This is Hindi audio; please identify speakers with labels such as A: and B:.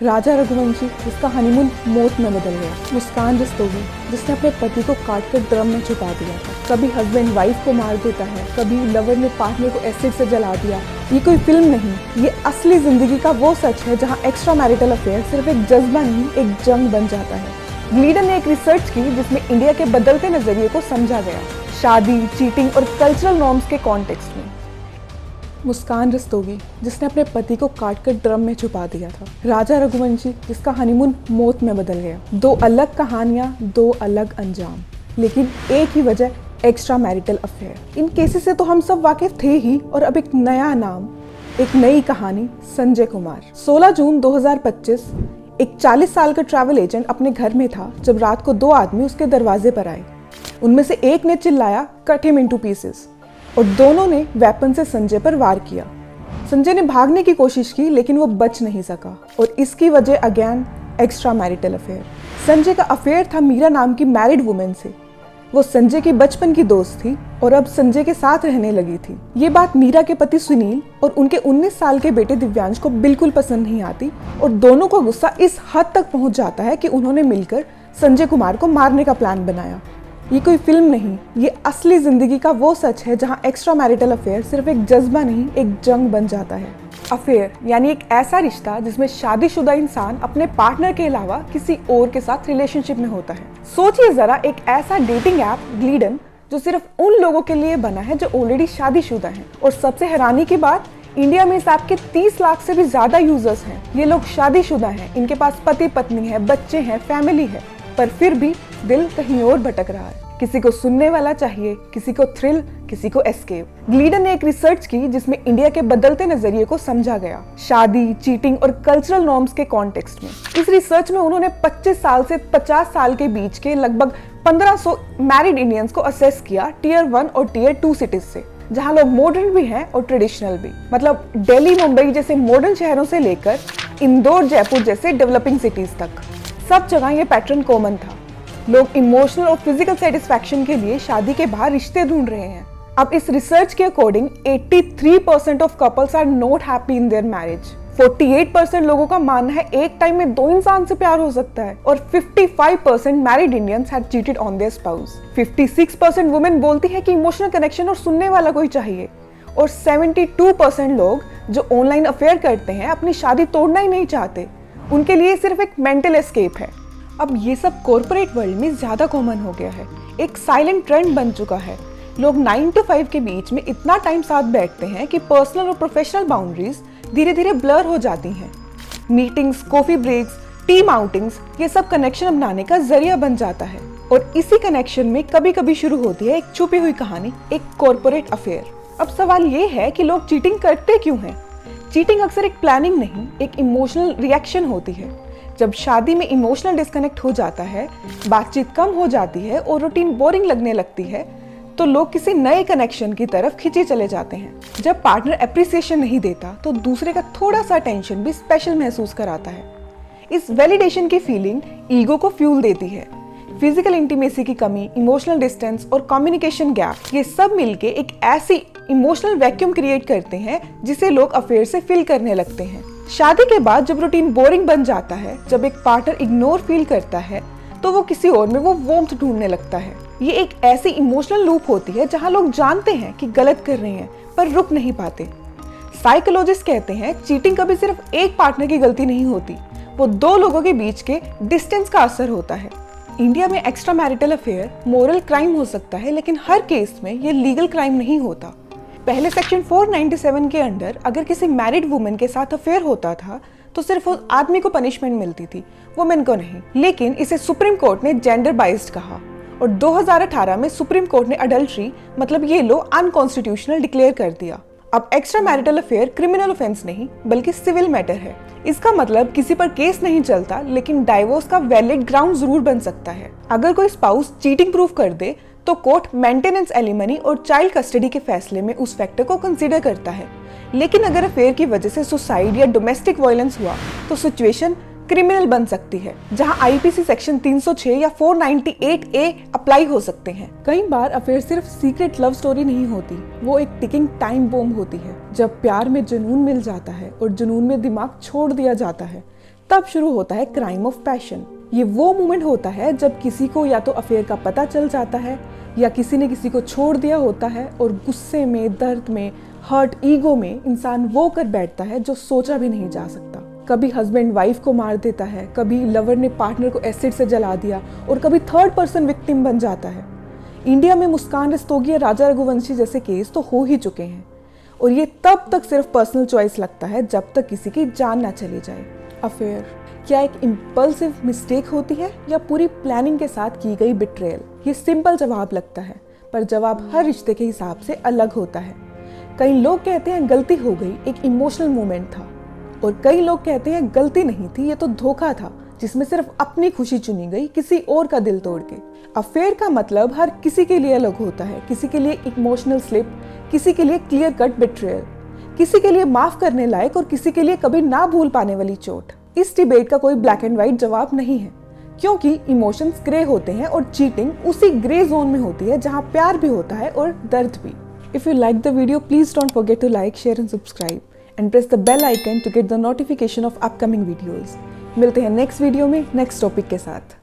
A: राजा रघुवंशी जिसका हनीमून मौत में बदल गया, मुस्कान रस्तोगी जिसने अपने पति को काटकर ड्रम में छुपा दिया था, कभी हस्बैंड वाइफ को मार देता है, कभी लवर ने पार्टनर को एसिड से जला दिया। ये कोई फिल्म नहीं, ये असली जिंदगी का वो सच है जहाँ एक्स्ट्रा मैरिटल अफेयर सिर्फ एक जज्बा नहीं, एक जंग बन जाता है। ग्लीडन ने एक रिसर्च की जिसमें इंडिया के बदलते नजरिए को समझा गया, शादी, चीटिंग और कल्चरल नॉर्म्स के कॉन्टेक्स्ट में। मुस्कान रस्तोगी जिसने अपने पति को काटकर ड्रम में छुपा दिया था, राजा रघुवंशी जिसका हनीमून मौत में बदल गया। दो अलग कहानियां, दो अलग अंजाम, लेकिन एक ही वजह, एक्स्ट्रा मैरिटल अफेयर। इन केसेस से तो हम सब वाकिफ थे ही, और अब एक नया नाम, एक नई कहानी, संजय कुमार। 16 जून 2025 एक 40 साल का ट्रैवल एजेंट अपने घर में था जब रात को दो आदमी उसके दरवाजे पर आए। उनमें से एक ने चिल्लाया, कट हिम इनटू पीसेस, और दोनों ने वेपन से संजय पर वार किया। संजय ने भागने की कोशिश की लेकिन वो बच नहीं सका, और इसकी वजह again extra marital affair. Sanjay का अफेयर था मीरा नाम की मैरिड वुमेन से। वो संजय की बचपन की दोस्त थी और अब संजय के साथ रहने लगी थी। ये बात मीरा के पति सुनील और उनके 19 साल के बेटे दिव्यांश को बिल्कुल पसंद नहीं आती, और दोनों का गुस्सा इस हद तक पहुंच जाता है कि उन्होंने मिलकर संजय कुमार को मारने का प्लान बनाया। ये कोई फिल्म नहीं, ये असली जिंदगी का वो सच है जहाँ एक्स्ट्रा मैरिटल अफेयर सिर्फ एक जज्बा नहीं, एक जंग बन जाता है। अफेयर यानी एक ऐसा रिश्ता जिसमें शादीशुदा इंसान अपने पार्टनर के अलावा किसी और के साथ रिलेशनशिप में होता है। सोचिए जरा, एक ऐसा डेटिंग ऐप ग्लीडन जो सिर्फ उन लोगों के लिए बना है जो ऑलरेडी शादीशुदा हैं। और सबसे हैरानी की बात, इंडिया में इस ऐप के 30 लाख से भी ज्यादा यूजर्स हैं। ये लोग शादीशुदा हैं, इनके पास पति पत्नी है, बच्चे हैं, फैमिली है, पर फिर भी दिल कहीं और भटक रहा है। किसी को सुनने वाला चाहिए, किसी को थ्रिल, किसी को एस्केप। ग्लीडन ने एक रिसर्च की जिसमें इंडिया के बदलते नजरिए को समझा गया, शादी, चीटिंग और कल्चरल नॉर्म्स के कॉन्टेक्स्ट में। इस रिसर्च में उन्होंने 25 साल से 50 साल के बीच के लगभग 1500 मैरिड इंडियंस को असेस किया, टियर 1 और टियर 2 सिटीज से, जहां लोग मॉडर्न भी हैं और ट्रेडिशनल भी। मतलब दिल्ली, मुंबई जैसे मॉडर्न शहरों से लेकर इंदौर, जयपुर जैसे डेवलपिंग सिटीज तक, सब जगह ये पैटर्न कॉमन था। लोग इमोशनल और फिजिकल सेटिस्फैक्शन के लिए शादी के बाहर रिश्ते ढूंढ रहे हैं। अब इस रिसर्च के according 83% of couples are not happy in their marriage. 48% लोगों का मानना है एक टाइम में दो इंसान से प्यार हो सकता है, और 55% married Indians had cheated on their spouse. 56% women बोलती है कि इमोशनल कनेक्शन और सुनने वाला कोई चाहिए, और 72% लोग जो ऑनलाइन अफेयर करते हैं अपनी शादी तोड़ना ही नहीं चाहते, उनके लिए सिर्फ एक मेंटल एस्केप है। अब ये सब कॉर्पोरेट वर्ल्ड में ज्यादा कॉमन हो गया है, एक साइलेंट ट्रेंड बन चुका है। लोग 9 to 5 के बीच में इतना टाइम साथ बैठते हैं कि पर्सनल और प्रोफेशनल बाउंड्रीज धीरे धीरे ब्लर हो जाती हैं। Meetings, coffee breaks, team outings, ये सब कनेक्शन बनाने का जरिया बन जाता है, और इसी कनेक्शन में कभी कभी शुरू होती है एक छुपी हुई कहानी, एक कॉर्पोरेट अफेयर। अब सवाल ये है कि लोग चीटिंग करते क्यों हैं? चीटिंग अक्सर एक प्लानिंग नहीं, एक इमोशनल रिएक्शन होती है। जब शादी में इमोशनल डिस्कनेक्ट हो जाता है, बातचीत कम हो जाती है और रूटीन बोरिंग लगने लगती है, तो लोग किसी नए कनेक्शन की तरफ खींचे चले जाते हैं। जब पार्टनर एप्रिसिएशन नहीं देता तो दूसरे का थोड़ा सा टेंशन भी स्पेशल महसूस कराता है। इस वैलिडेशन की फीलिंग ईगो को फ्यूल देती है। फिजिकल इंटीमेसी की कमी, इमोशनल डिस्टेंस और कम्युनिकेशन गैप, ये सब मिलके एक ऐसी इमोशनल वैक्यूम क्रिएट करते हैं जिसे लोग अफेयर से फिल करने लगते हैं। शादी के बाद जब रूटीन बोरिंग बन जाता है, जब एक पार्टनर इग्नोर फील करता है, तो वो किसी और में वो वार्मथ ढूंढने लगता है। ये एक ऐसी इमोशनल लूप होती है जहां लोग जानते हैं कि गलत कर रहे हैं पर रुक नहीं पाते। साइकोलॉजिस्ट कहते हैं चीटिंग कभी सिर्फ एक पार्टनर की गलती नहीं होती, वो दो लोगों के बीच के डिस्टेंस का असर होता है। इंडिया में extra marital affair moral crime हो सकता है, लेकिन हर केस में ये लीगल क्राइम नहीं होता। पहले सेक्शन 497 के अंडर अगर किसी मैरिड वुमेन के साथ अफेयर होता था तो सिर्फ उस आदमी को पनिशमेंट मिलती थी, वुमेन को नहीं। लेकिन इसे सुप्रीम कोर्ट ने जेंडर बाइस्ड कहा, और 2018 में सुप्रीम कोर्ट ने अडल्ट्री मतलब ये लॉ अनकॉन्स्टिट्यूशनल डिक्लेयर कर दिया। अब extra marital affair criminal offence नहीं बल्कि सिविल मैटर है। इसका मतलब किसी पर केस नहीं चलता, लेकिन डाइवोर्स का वैलिड ग्राउंड जरूर बन सकता है। अगर कोई स्पाउस चीटिंग प्रूव कर दे तो कोर्ट मेंटेनेंस, एलिमनी और चाइल्ड कस्टडी के फैसले में उस फैक्टर को कंसीडर करता है। लेकिन अगर अफेयर की वजह से सुसाइड या डोमेस्टिक वायलेंस हुआ तो सिचुएशन क्रिमिनल बन सकती है, जहां आईपीसी सेक्शन 306 या 498A अप्लाई हो सकते हैं। कई बार अफेयर सिर्फ सीक्रेट लव स्टोरी नहीं होती, वो एक टिकिंग टाइम बॉम्ब होती है। जब प्यार में जुनून मिल जाता है और जुनून में दिमाग छोड़ दिया जाता है, तब शुरू होता है क्राइम ऑफ पैशन। ये वो मोमेंट होता है जब किसी को या तो अफेयर का पता चल जाता है या किसी ने किसी को छोड़ दिया होता है और गुस्से में, दर्द में, हर्ट ईगो में इंसान वो कर बैठता है जो सोचा भी नहीं जा सकता। कभी हस्बैंड वाइफ को मार देता है, कभी लवर ने पार्टनर को एसिड से जला दिया और कभी थर्ड पर्सन विक्टिम बन जाता है। इंडिया में मुस्कान रस्तोगी या राजा रघुवंशी जैसे केस तो हो ही चुके हैं और ये तब तक सिर्फ पर्सनल चॉइस लगता है जब तक किसी की जान ना चली जाए। अफेयर क्या एक इम्पल्सिव मिस्टेक होती है या पूरी प्लानिंग के साथ की गई बिट्रेयल? ये सिंपल जवाब लगता है, पर जवाब हर रिश्ते के हिसाब से अलग होता है। कई लोग कहते हैं गलती हो गई, एक इमोशनल मोमेंट था, और कई लोग कहते हैं गलती नहीं थी, ये तो धोखा था जिसमें सिर्फ अपनी खुशी चुनी गई किसी और का दिल तोड़ के। अफेयर का मतलब हर किसी के लिए अलग होता है। किसी के लिए इमोशनल स्लिप, किसी के लिए क्लियर कट बिट्रेयल, किसी के लिए माफ करने लायक और किसी के लिए कभी ना भूल पाने वाली चोट। इस डिबेट का कोई ब्लैक एंड व्हाइट जवाब नहीं है, क्योंकि इमोशंस ग्रे होते हैं और चीटिंग उसी ग्रे जोन में होती है जहां प्यार भी होता है और दर्द भी। If you like the video, please don't forget to like, share and subscribe and press the bell icon to get the notification of upcoming videos. मिलते हैं नेक्स्ट वीडियो में नेक्स्ट टॉपिक के साथ।